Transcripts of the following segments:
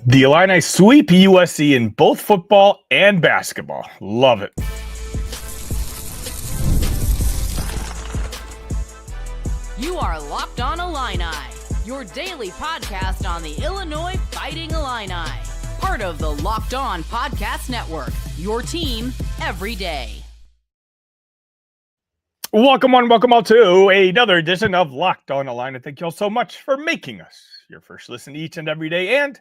The Illini sweep USC in both football and basketball. Love it. You are Locked On Illini, your daily podcast on the Illinois Fighting Illini. Part of the Locked On Podcast Network, your team every day. Welcome all to another edition of Locked On Illini. Thank you all so much for making us your first listen each and every day and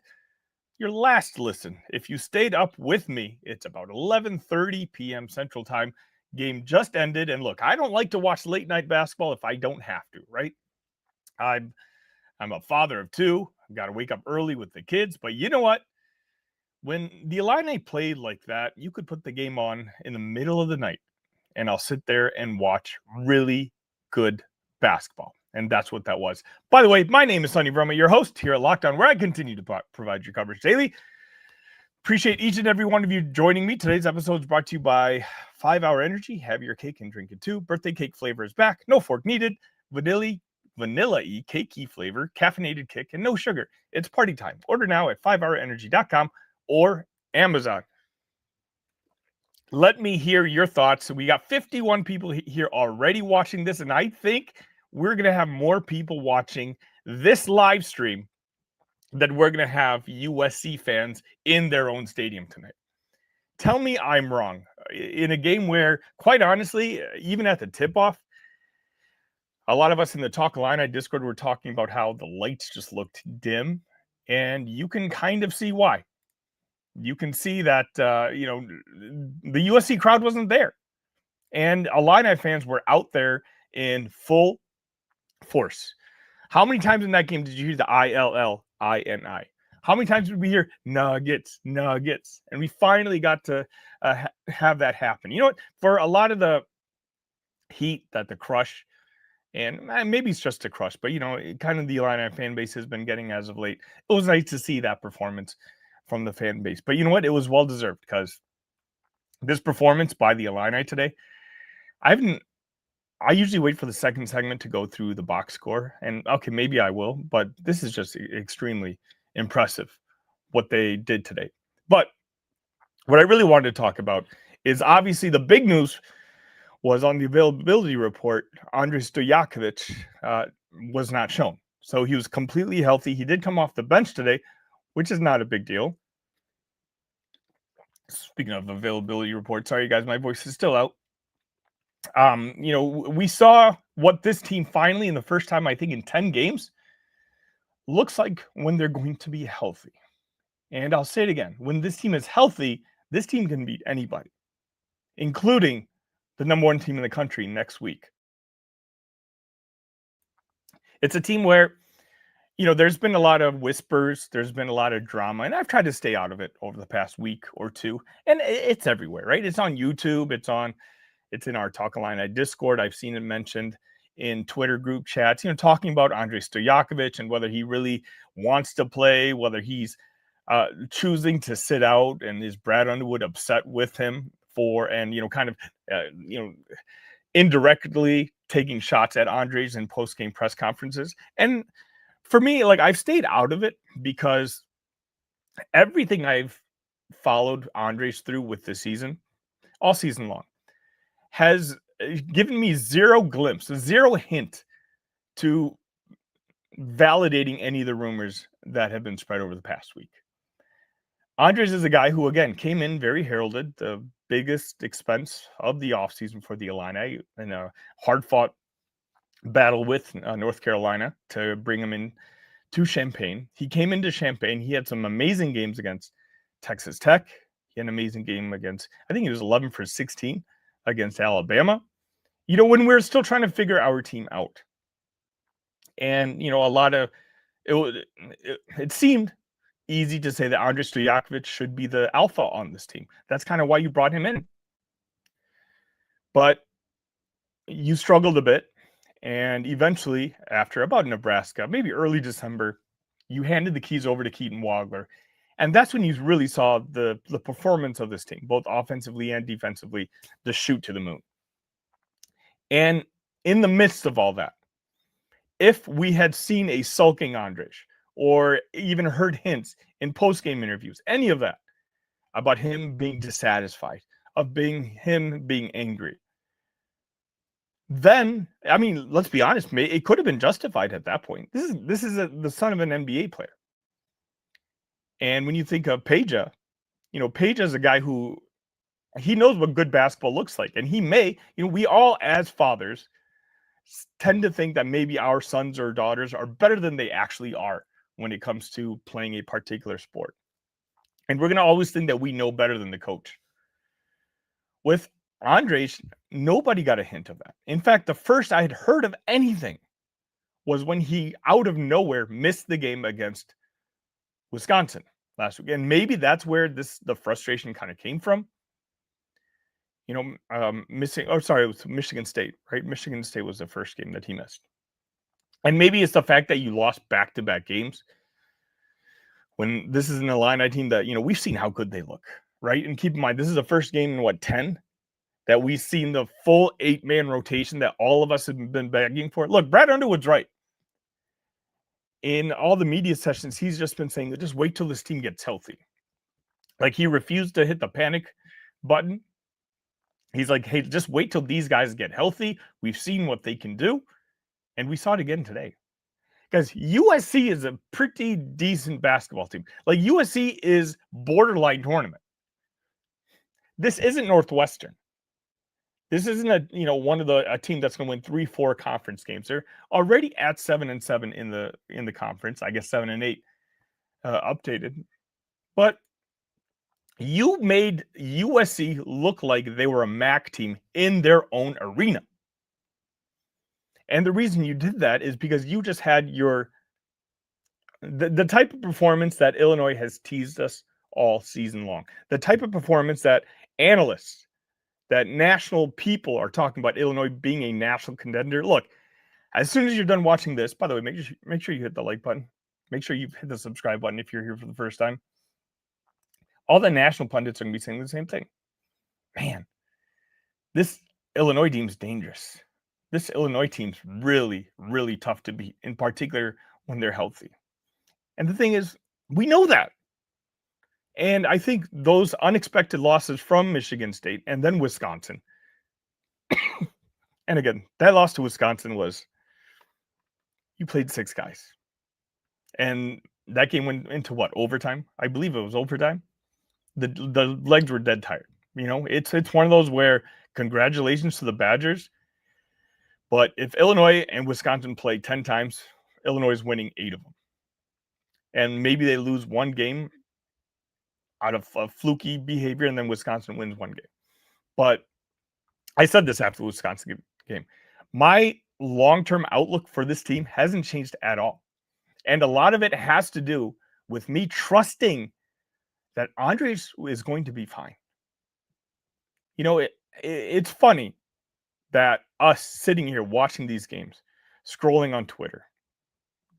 your last listen. If you stayed up with me, it's about 11:30 p.m. Central Time. Game just ended, and look, I don't like to watch late night basketball if I don't have to, right? I'm a father of two. I've got to wake up early with the kids, but you know what? When the Illini played like that, you could put the game on in the middle of the night, and I'll sit there and watch really good basketball. And that's what that was. By the way, my name is Sonny Broma, your host here at Locked On, where I continue to provide your coverage daily. Appreciate each and every one of you joining me. Today's episode is brought to you by 5 Hour Energy. Have your cake and drink it too. Birthday cake flavor is back. No fork needed. Vanilla-y cakey flavor, caffeinated kick, and no sugar. It's party time. Order now at 5hourenergy.com or Amazon. Let me hear your thoughts. We got 51 people here already watching this, and I think we're going to have more people watching this live stream than we're going to have USC fans in their own stadium tonight. Tell me I'm wrong. In a game where, quite honestly, even at the tip-off, a lot of us in the Talk Illini Discord were talking about how the lights just looked dim, and you can kind of see why. You can see that, the USC crowd wasn't there. And Illini fans were out there in full force. How many times in that game did you hear the ILLINI? How many times did we hear Nuggets? And we finally got to have that happen. You know what? For a lot of the heat that the Crush, and maybe it's just a Crush, but, kind of the Illini fan base has been getting as of late, it was nice to see that performance from the fan base. But you know what? It was well-deserved because this performance by the Illini today, I usually wait for the second segment to go through the box score, and okay, maybe I will, but this is just extremely impressive what they did today. But what I really wanted to talk about is obviously the big news was on the availability report. Andrej Stojaković was not shown. So he was completely healthy. He did come off the bench today, which is not a big deal. Speaking of availability report, sorry guys, my voice is still out. We saw what this team finally, in the first time, I think in 10 games, looks like when they're going to be healthy. And I'll say it again. When this team is healthy, this team can beat anybody, including the number one team in the country next week. It's a team where, there's been a lot of whispers. There's been a lot of drama, and I've tried to stay out of it over the past week or two. And it's everywhere, right? It's on YouTube. It's in our Talk Illini Discord. I've seen it mentioned in Twitter group chats, talking about Andrej Stojaković and whether he really wants to play, whether he's choosing to sit out, and is Brad Underwood upset with him for, and, indirectly taking shots at Andrej in post-game press conferences. And for me, I've stayed out of it because everything I've followed Andrej through with this season, all season long, has given me zero hint to validating any of the rumors that have been spread over the past week. Andrej is a guy who, again, came in very heralded, the biggest expense of the offseason for the Illini, in a hard-fought battle with North Carolina to bring him in to Champaign. He came into Champaign. He had some amazing games against Texas Tech. He had an amazing game against, I think he was 11 for 16 against Alabama. When we're still trying to figure our team out. And, a lot of it seemed easy to say that Andrej Stojaković should be the alpha on this team. That's kind of why you brought him in. But you struggled a bit. And eventually, after about Nebraska, maybe early December, you handed the keys over to Keaton Wagler. And that's when you really saw the performance of this team, both offensively and defensively, the shoot to the moon. And in the midst of all that, if we had seen a sulking Andrej or even heard hints in post-game interviews, any of that, about him being dissatisfied, of him being angry, then, I mean, let's be honest, it could have been justified at that point. This is the son of an NBA player. And when you think of Peja, Peja is a guy who, he knows what good basketball looks like. And he may, we all as fathers tend to think that maybe our sons or daughters are better than they actually are when it comes to playing a particular sport. And we're going to always think that we know better than the coach. With Andrej, nobody got a hint of that. In fact, the first I had heard of anything was when he, out of nowhere, missed the game against Wisconsin last week. And maybe that's where the frustration kind of came from. It was Michigan State, right? Michigan State was the first game that he missed. And maybe it's the fact that you lost back-to-back games when this is an Illini team that, we've seen how good they look, right? And keep in mind, this is the first game in 10 that we've seen the full 8-man rotation that all of us have been begging for. Look, Brad Underwood's right. In all the media sessions, he's just been saying that just wait till this team gets healthy. Like, he refused to hit the panic button. He's like, hey, just wait till these guys get healthy. We've seen what they can do. And we saw it again today. Because USC is a pretty decent basketball team. Like, USC is borderline tournament. This isn't Northwestern. This isn't a team that's going to win 3-4 conference games. They're already at 7-7 in the conference. I guess 7-8 updated. But you made USC look like they were a MAC team in their own arena. And the reason you did that is because you just had the type of performance that Illinois has teased us all season long. The type of performance that analysts, that national people are talking about Illinois being a national contender. Look, as soon as you're done watching this, by the way, make sure you hit the like button. Make sure you hit the subscribe button if you're here for the first time. All the national pundits are going to be saying the same thing. Man, this Illinois team's dangerous. This Illinois team's really, really tough to beat, in particular when they're healthy. And the thing is, we know that. And I think those unexpected losses from Michigan State and then Wisconsin. And again, that loss to Wisconsin was, you played 6 guys. And that game went into what, overtime? I believe it was overtime. The legs were dead tired. It's one of those where congratulations to the Badgers. But if Illinois and Wisconsin play 10 times, Illinois is winning 8 of them. And maybe they lose one game out of fluky behavior, and then Wisconsin wins one game. But I said this after the Wisconsin game. My long-term outlook for this team hasn't changed at all. And a lot of it has to do with me trusting that Andrej is going to be fine. It's funny that us sitting here watching these games, scrolling on Twitter,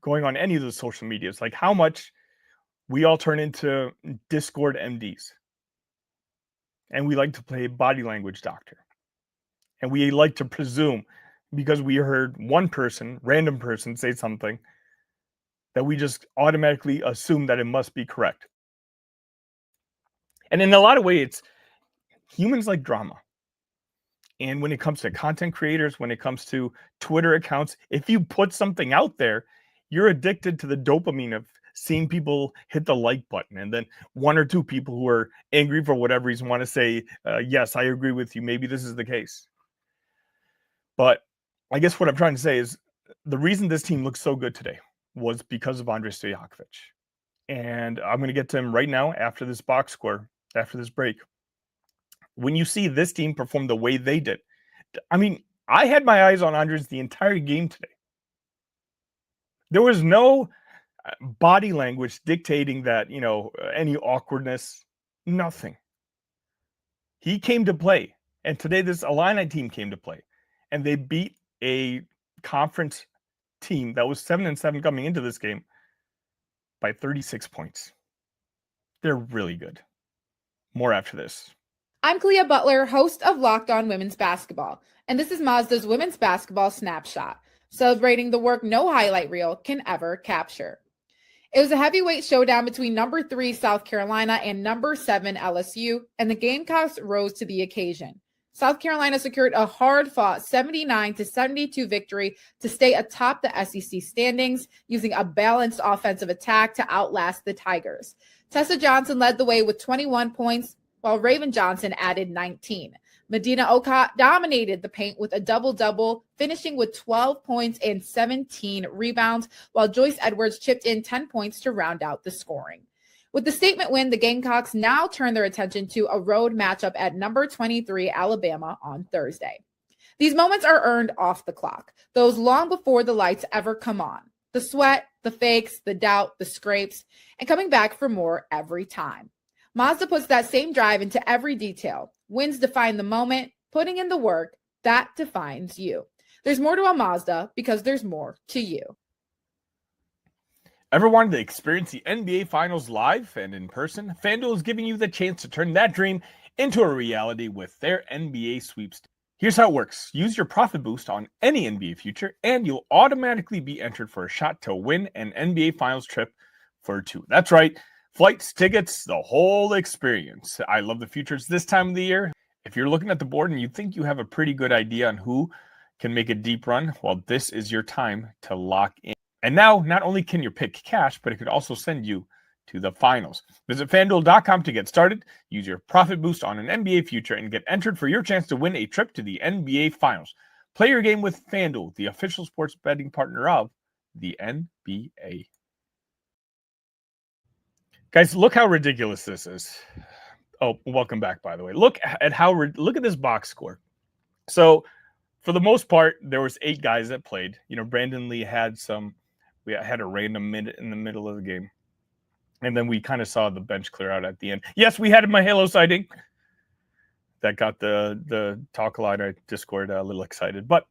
going on any of the social medias, like how much we all turn into Discord MDs. And we like to play body language doctor. And we like to presume, because we heard one random person say something, that we just automatically assume that it must be correct. And in a lot of ways, humans like drama. And when it comes to content creators, when it comes to Twitter accounts, if you put something out there, you're addicted to the dopamine of seeing people hit the like button. And then 1 or 2 people who are angry for whatever reason want to say, yes, I agree with you. Maybe this is the case. But I guess what I'm trying to say is the reason this team looks so good today was because of Andrej Stojaković. And I'm going to get to him right now after this box score, after this break. When you see this team perform the way they did, I mean, I had my eyes on Andrej the entire game today. There was no body language dictating that, any awkwardness, nothing. He came to play. And today this Illini team came to play. And they beat a conference team that was 7-7 coming into this game by 36 points. They're really good. More after this. I'm Clea Butler, host of Locked On Women's Basketball, and this is Mazda's Women's Basketball Snapshot, celebrating the work no highlight reel can ever capture. It was a heavyweight showdown between number 3 South Carolina and number 7 LSU, and the Gamecocks rose to the occasion. South Carolina secured a hard-fought 79-72 victory to stay atop the SEC standings, using a balanced offensive attack to outlast the Tigers. Tessa Johnson led the way with 21 points, while Raven Johnson added 19. Medina Okot dominated the paint with a double-double, finishing with 12 points and 17 rebounds, while Joyce Edwards chipped in 10 points to round out the scoring. With the statement win, the Gamecocks now turn their attention to a road matchup at number 23 Alabama on Thursday. These moments are earned off the clock, those long before the lights ever come on. The sweat, the fakes, the doubt, the scrapes, and coming back for more every time. Mazda puts that same drive into every detail. Wins define the moment, putting in the work, that defines you. There's more to a Mazda because there's more to you. Ever wanted to experience the NBA Finals live and in person? FanDuel is giving you the chance to turn that dream into a reality with their NBA sweepstakes. Here's how it works. Use your profit boost on any NBA future, and you'll automatically be entered for a shot to win an NBA Finals trip for 2. That's right. Flights, tickets, the whole experience. I love the futures this time of the year. If you're looking at the board and you think you have a pretty good idea on who can make a deep run, well, this is your time to lock in. And now, not only can you pick cash, but it could also send you to the finals. Visit FanDuel.com to get started. Use your profit boost on an NBA future and get entered for your chance to win a trip to the NBA Finals. Play your game with FanDuel, the official sports betting partner of the NBA. Guys, look how ridiculous this is. Oh, welcome back, by the way. Look at this box score. So, for the most part, there was 8 guys that played. Brandon Lee had we had a random minute in the middle of the game. And then we kind of saw the bench clear out at the end. Yes, we had my Halo sighting. That got the Talk Line Discord a little excited. But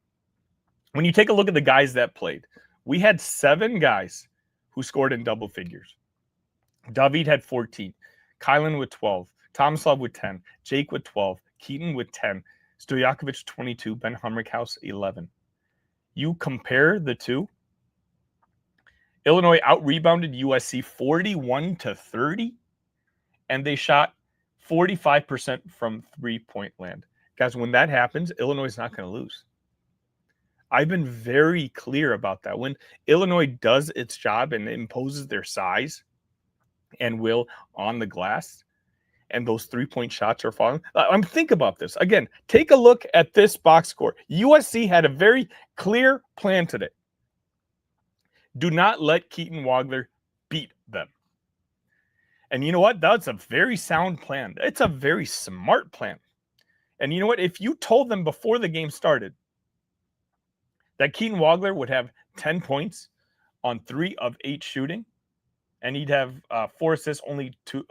when you take a look at the guys that played, we had 7 guys who scored in double figures. David had 14, Kylan with 12, Tomislav with 10, Jake with 12, Keaton with 10, Stojaković 22, Ben Humrickhouse 11. You compare the two. Illinois out-rebounded USC 41-30, and they shot 45% from three-point land. Guys, when that happens, Illinois is not going to lose. I've been very clear about that. When Illinois does its job and imposes their size and will on the glass, and those three-point shots are falling. Think about this. Again, take a look at this box score. USC had a very clear plan today. Do not let Keaton Wagler beat them. And you know what? That's a very sound plan. It's a very smart plan. And you know what? If you told them before the game started that Keaton Wagler would have 10 points on 3 of 8 shooting, and he'd have 4 assists, only 2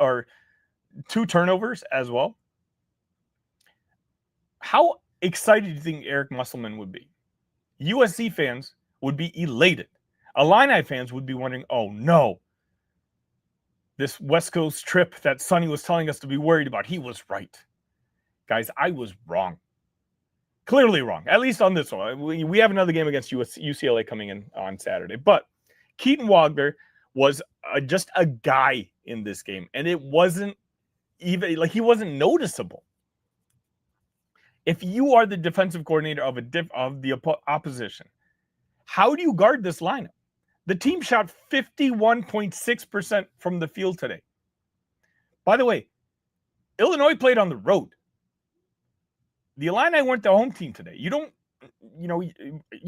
turnovers as well, how excited do you think Eric Musselman would be? USC fans would be elated. Illini fans would be wondering, oh no, this West Coast trip that Sonny was telling us to be worried about, he was right. Guys, I was wrong. Clearly wrong, at least on this one. We have another game against UCLA coming in on Saturday. But Keaton Wagler was just a guy in this game, and it wasn't even like he wasn't noticeable. If you are the defensive coordinator of the opposition, how do you guard this lineup? The team shot 51.6% from the field today. By the way, Illinois played on the road. The Illini weren't the home team today. You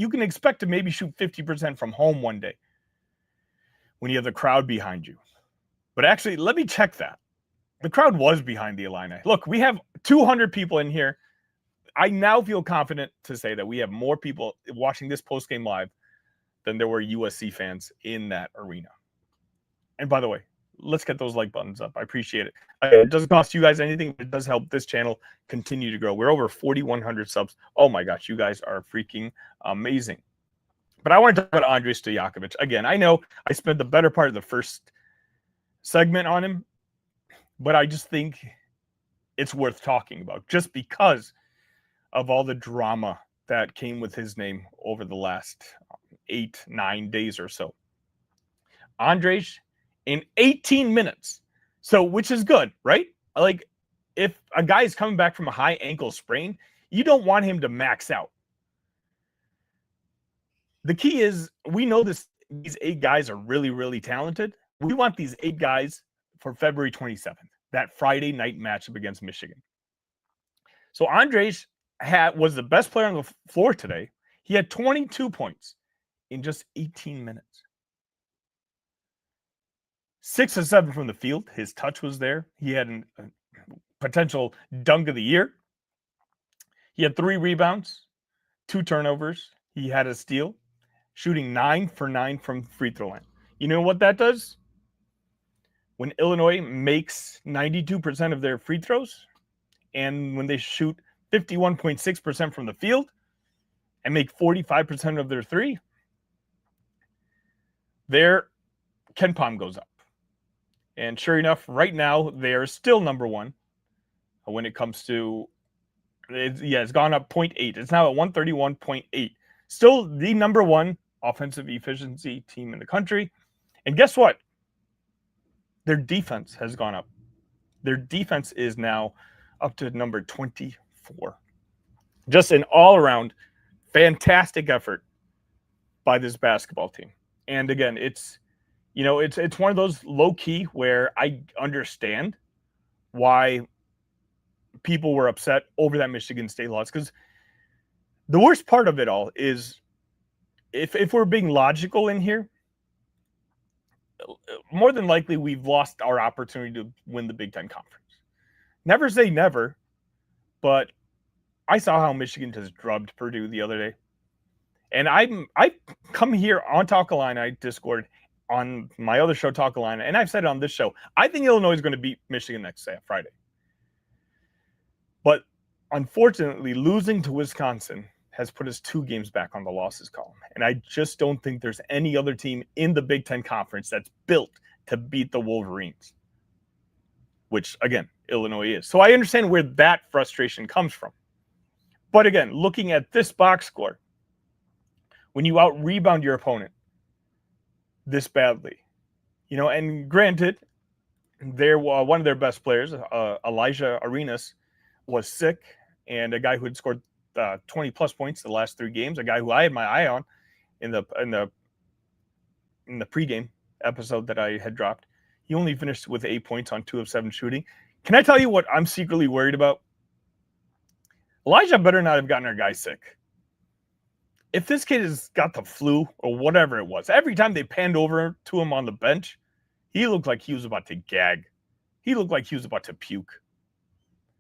can expect to maybe shoot 50% from home one day when you have the crowd behind you. But actually, let me check that. The crowd was behind the Illini. Look, we have 200 people in here. I now feel confident to say that we have more people watching this postgame live than there were USC fans in that arena. And by the way, let's get those like buttons up. I appreciate it. It doesn't cost you guys anything, but it does help this channel continue to grow. We're over 4,100 subs. Oh my gosh, you guys are freaking amazing. But I want to talk about Andrej Stojaković. Again, I know I spent the better part of the first segment on him, but I just think it's worth talking about just because of all the drama that came with his name over the last 8-9 days or so. Andrej in 18 minutes. So, which is good, right? Like, if a guy is coming back from a high ankle sprain, you don't want him to max out. The key is, we know these 8 guys are really, really talented. We want these 8 guys for February 27th, that Friday night matchup against Michigan. So Andrej was the best player on the floor today. He had 22 points in just 18 minutes. 6 of 7 from the field. His touch was there. He had a potential dunk of the year. He had 3 rebounds, 2 turnovers. He had a steal, shooting 9 for 9 from free throw line. You know what that does? When Illinois makes 92% of their free throws, and when they shoot 51.6% from the field and make 45% of their three, their KenPom goes up. And sure enough, right now, they are still number 1 when it comes to, it's gone up 0.8. It's now at 131.8. Still the number 1 offensive efficiency team in the country. And guess what? Their defense has gone up. Their defense is now up to number 24. Just an all-around fantastic effort by this basketball team. And again, it's one of those low-key where I understand why people were upset over that Michigan State loss, because the worst part of it all is, if we're being logical in here, more than likely we've lost our opportunity to win the Big Ten Conference. Never say never, but I saw how Michigan just drubbed Purdue the other day. And I come here on Talk Illini Discord, on my other show, Talk Illini, and I've said it on this show, I think Illinois is going to beat Michigan next Friday. But unfortunately, losing to Wisconsin has put us 2 games back on the losses column. And I just don't think there's any other team in the Big Ten Conference that's built to beat the Wolverines, which, again, Illinois is. So I understand where that frustration comes from. But again, looking at this box score, when you out-rebound your opponent this badly, and granted, they're one of their best players, Elijah Arenas, was sick, and a guy who had scored 20 plus points the last 3 games, a guy who I had my eye on in the pregame episode that I had dropped. He only finished with 8 points on 2 of 7 shooting. Can I tell you what I'm secretly worried about? Elijah better not have gotten our guy sick. If this kid has got the flu or whatever it was, every time they panned over to him on the bench, he looked like he was about to gag. He looked like he was about to puke.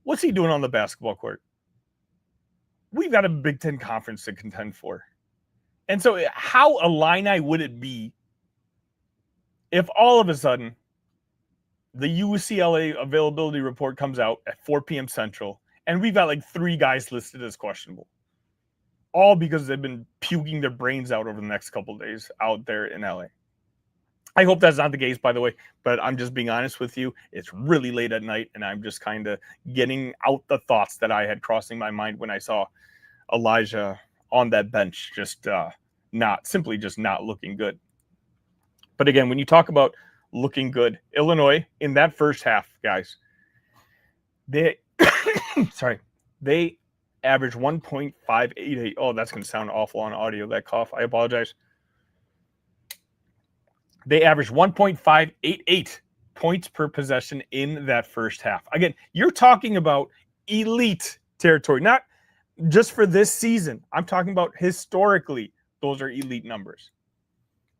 What's he doing on the basketball court? We've got a Big Ten Conference to contend for. And so how Illini would it be if all of a sudden the UCLA availability report comes out at 4 p.m. Central and we've got like 3 guys listed as questionable, all because they've been puking their brains out over the next couple of days out there in LA. I hope that's not the case, by the way, but I'm just being honest with you. It's really late at night, and I'm just kind of getting out the thoughts that I had crossing my mind when I saw Elijah on that bench, just not looking good. But again, when you talk about looking good, Illinois in that first half, guys, they averaged 1.588. Oh, that's going to sound awful on audio, that cough. I apologize. They averaged 1.588 points per possession in that first half. Again, you're talking about elite territory, not just for this season. I'm talking about historically, those are elite numbers.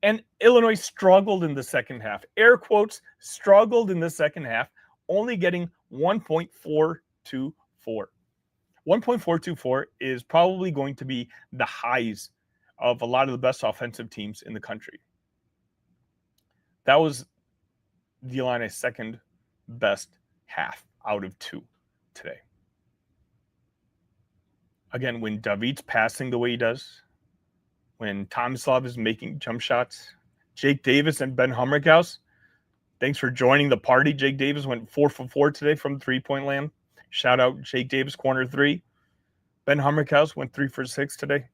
And Illinois struggled in the second half. Air quotes, struggled in the second half, only getting 1.424. 1.424 is probably going to be the highs of a lot of the best offensive teams in the country. That was the Illini's second best half out of 2 today. Again, when David's passing the way he does, when Tomislav is making jump shots, Jake Davis and Ben Hummerkaus, thanks for joining the party. Jake Davis went 4 for 4 today from 3-point land. Shout out Jake Davis, corner 3. Ben Hummerkaus went 3 for 6 today.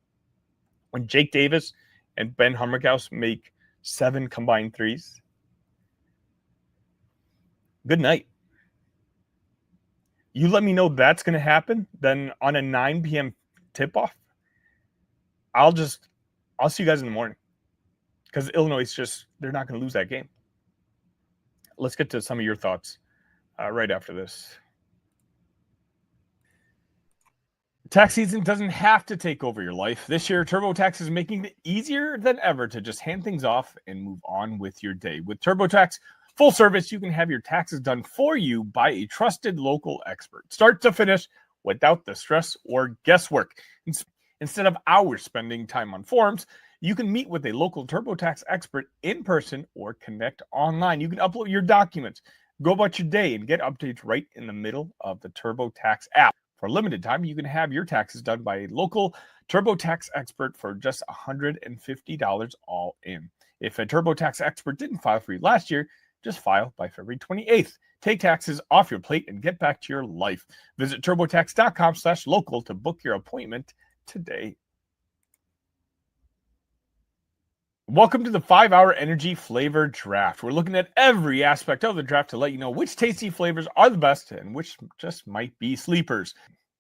When Jake Davis and Ben Hummerkaus make 7 combined threes, good night. You let me know that's going to happen, then on a 9 p.m. tip-off, I'll see you guys in the morning. Because Illinois they're not going to lose that game. Let's get to some of your thoughts right after this. Tax season doesn't have to take over your life. This year, TurboTax is making it easier than ever to just hand things off and move on with your day. With TurboTax full service, you can have your taxes done for you by a trusted local expert, start to finish, without the stress or guesswork. Instead of hours spending time on forms, you can meet with a local TurboTax expert in person or connect online. You can upload your documents, go about your day, and get updates right in the middle of the TurboTax app. For a limited time, you can have your taxes done by a local TurboTax expert for just $150 all in. If a TurboTax expert didn't file for you last year, just file by February 28th. Take taxes off your plate and get back to your life. Visit TurboTax.com/local to book your appointment today. Welcome to the 5-Hour Energy Flavor Draft. We're looking at every aspect of the draft to let you know which tasty flavors are the best and which just might be sleepers.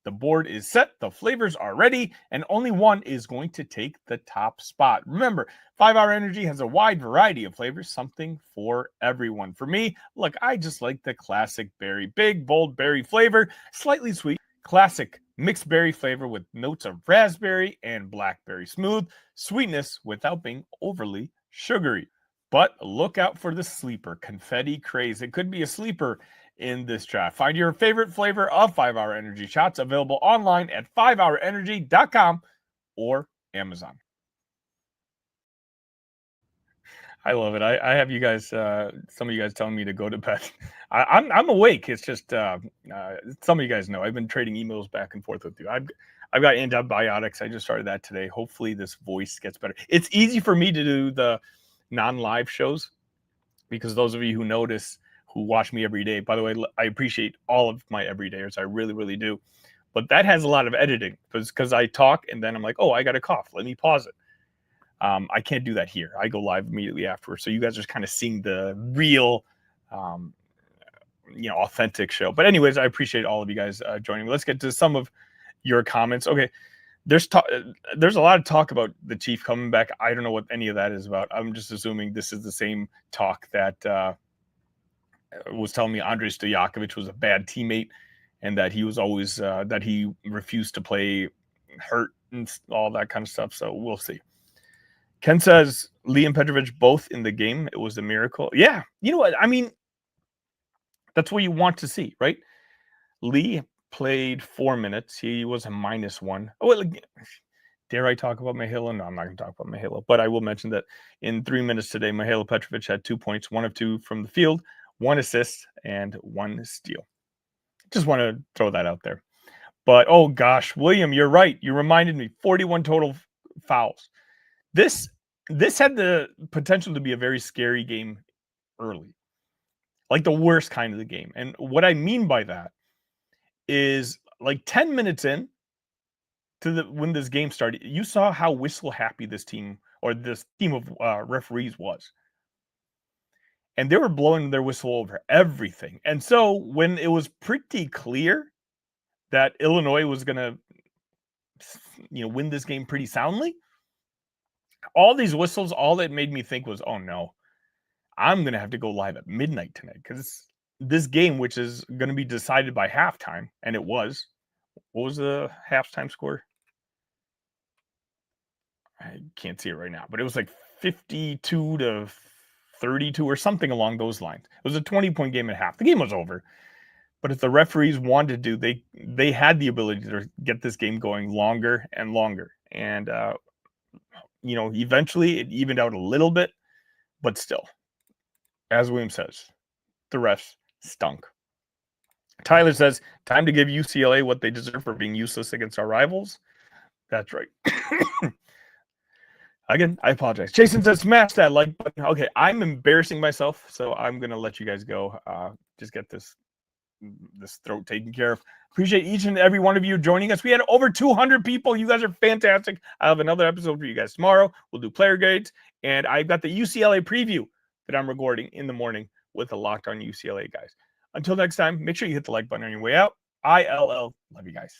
The board is set, the flavors are ready, and only one is going to take the top spot. Remember, 5-Hour Energy has a wide variety of flavors, something for everyone. For me, look, I just like the classic berry, big, bold berry flavor, slightly sweet, classic mixed berry flavor with notes of raspberry and blackberry. Smooth sweetness without being overly sugary. But look out for the sleeper, confetti craze. It could be a sleeper in this draft. Find your favorite flavor of 5-Hour Energy shots available online at 5hourenergy.com or Amazon. I love it. I have you guys, some of you guys telling me to go to bed. I'm awake. It's just some of you guys know I've been trading emails back and forth with you. I've got antibiotics. I just started that today. Hopefully this voice gets better. It's easy for me to do the non-live shows because those of you who notice, who watch me every day, by the way, I appreciate all of my everydayers. I really, really do. But that has a lot of editing because I talk and then I'm like, oh, I got a cough. Let me pause it. I can't do that here. I go live immediately afterwards. So you guys are kind of seeing the real, authentic show. But anyways, I appreciate all of you guys joining me. Let's get to some of your comments. Okay. There's a lot of talk about the Chief coming back. I don't know what any of that is about. I'm just assuming this is the same talk that was telling me Andrej Stojaković was a bad teammate and that he was always, that he refused to play hurt and all that kind of stuff. So we'll see. Ken says Lee and Petrovic both in the game. It was a miracle. Yeah. You know what? I mean, that's what you want to see, right? Lee played 4 minutes. He was a -1. Oh, well, dare I talk about Mihailo? No, I'm not going to talk about Mihailo, but I will mention that in 3 minutes today, Mihailo Petrovic had 2 points, 1 of 2 from the field, 1 assist, and 1 steal. Just want to throw that out there. But, oh gosh, William, you're right. You reminded me, 41 total fouls. This had the potential to be a very scary game early, like the worst kind of the game. And what I mean by that is like 10 minutes in to when this game started, you saw how whistle happy this team or this team of referees was. And they were blowing their whistle over everything. And so when it was pretty clear that Illinois was going to, win this game pretty soundly, all these whistles, all that made me think was, oh no, I'm going to have to go live at midnight tonight because this game, which is going to be decided by halftime, and it was. What was the halftime score? I can't see it right now, but it was like 52 to 32 or something along those lines. It was a 20-point game at half. The game was over. But if the referees wanted to, they had the ability to get this game going longer and longer. And, eventually it evened out a little bit, but still, as William says, the refs stunk. Tyler says, time to give UCLA what they deserve for being useless against our rivals. That's right. Again, I apologize. Jason says, smash that like button. Okay, I'm embarrassing myself, so I'm going to let you guys go. Just get this throat taken care of. Appreciate each and every one of you joining us. We had over 200 people. You guys are fantastic. I'll have another episode for you guys tomorrow. We'll do player grades, and I've got the UCLA preview that I'm recording in the morning with the Locked On UCLA guys. Until next time, make sure you hit the like button on your way out. ILL. Love you guys.